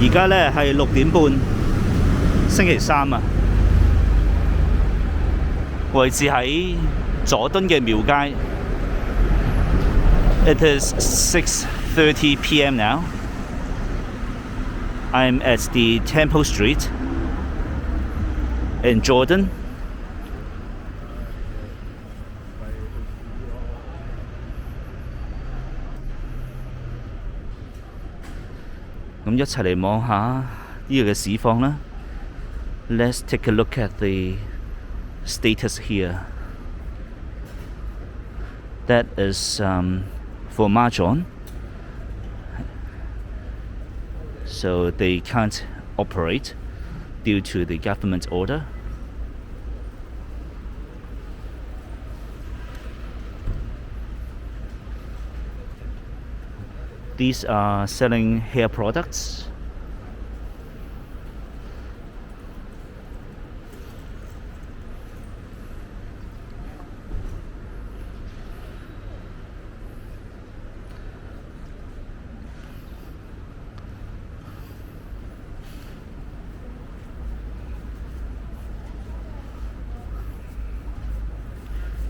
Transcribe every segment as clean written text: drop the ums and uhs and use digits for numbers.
而家呢係6點半，星期三啊，位置喺佐敦嘅廟街。It is 6:30 p.m. now. I'm at the Temple Street in Jordan. 咁一齊嚟望下呢個嘅市況啦。Let's take a look at the status here. That is for Mahjong. So they can't operate due to the government order. These are selling hair products.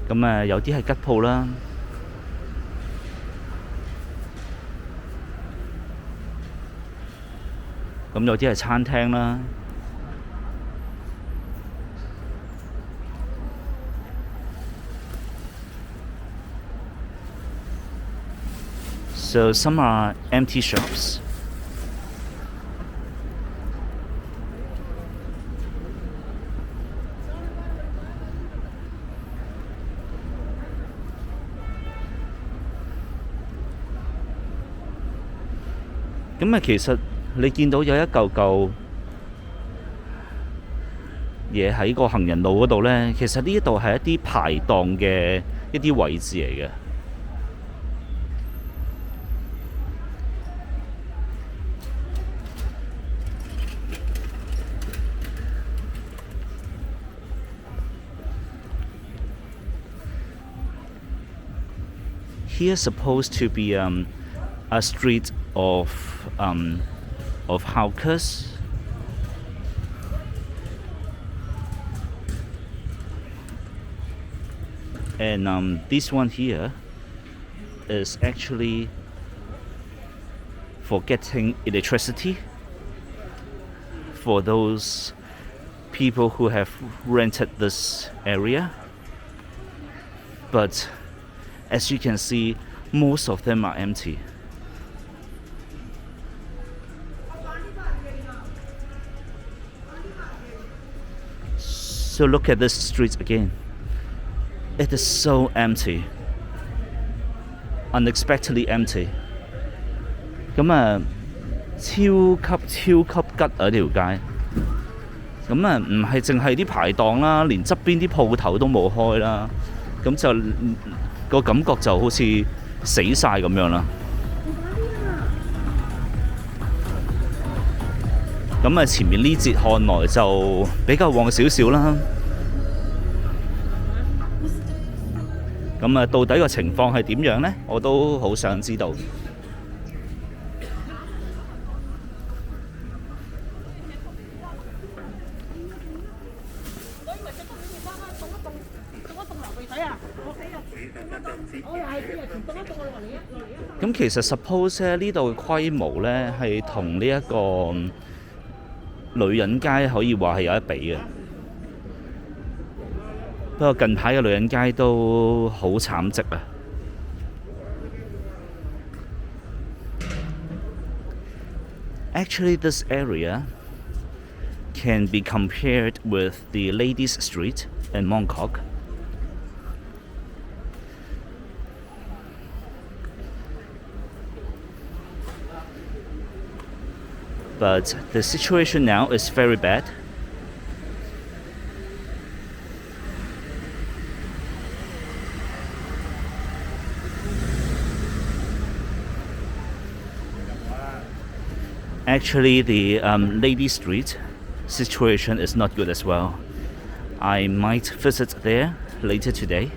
咁有啲係吉鋪啦，咁有啲係餐廳啦。So some are empty shops.咁其實你見到有一嚿嚿嘢喺個行人路嗰度呢，其實呢一度係一啲排檔嘅一啲位置嚟嘅。Here's supposed to be a street of hawkers. And this one here is actually for getting electricity for those people who have rented this area. But as you can see, most of them are empty. So look at this street again. It is so empty, unexpectedly empty. 咁超級吉啊條街。咁唔係淨係啲排檔啦，連側邊啲鋪頭都冇開啦。咁就個感覺就好似死晒咁樣啦。咁前面呢節看來就比較旺少少啦。咁到底個情況係點樣呢？我都好想知道。咁其實 suppose 呢度嘅規模呢係同呢一個女人街可以話係有得比嘅。不過近排嘅女人街都好慘寂啊。Actually, this area can be compared with the Ladies Street in Mongkok. But the situation now is very bad. Actually, the Lady Street situation is not good as well. I might visit there later today.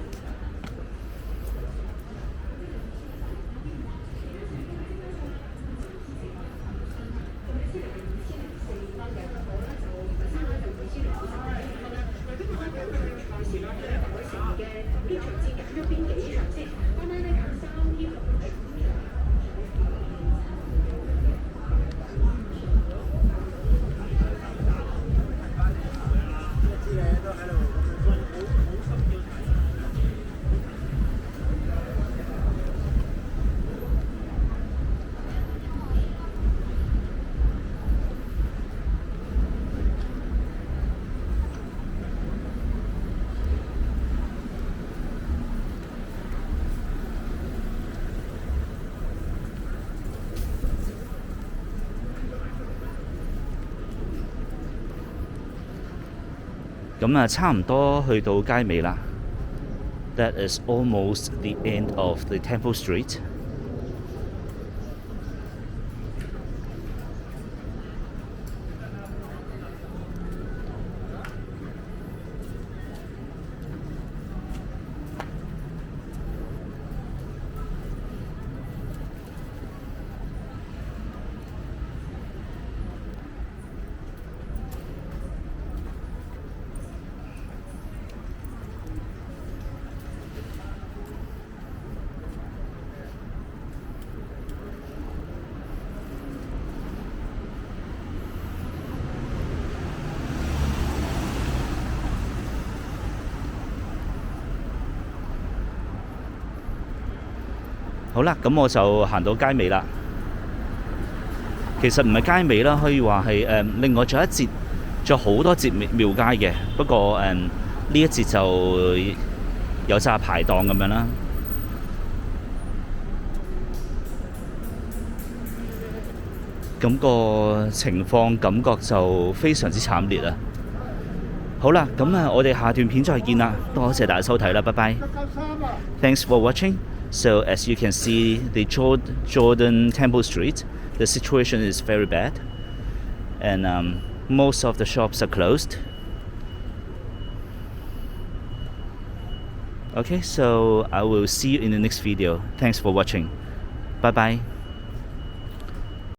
咁啊，差唔多去到街尾啦。That is almost the end of the Temple Street。好啦，咁我就行到街尾啦。其實唔係街尾啦，可以話係另外仲有一節，仲有好多節廟街嘅。不過呢一節就有紮排檔咁樣啦。咁個情況感覺就非常之慘烈啊！好啦，咁啊，我哋下段片再見啦。多謝大家收睇啦，拜拜。Thanks for watching. So as you can see, the Jordan Temple Street, the situation is very bad, and most of the shops are closed. Okay, so I will see you in the next video. Thanks for watching. Bye bye.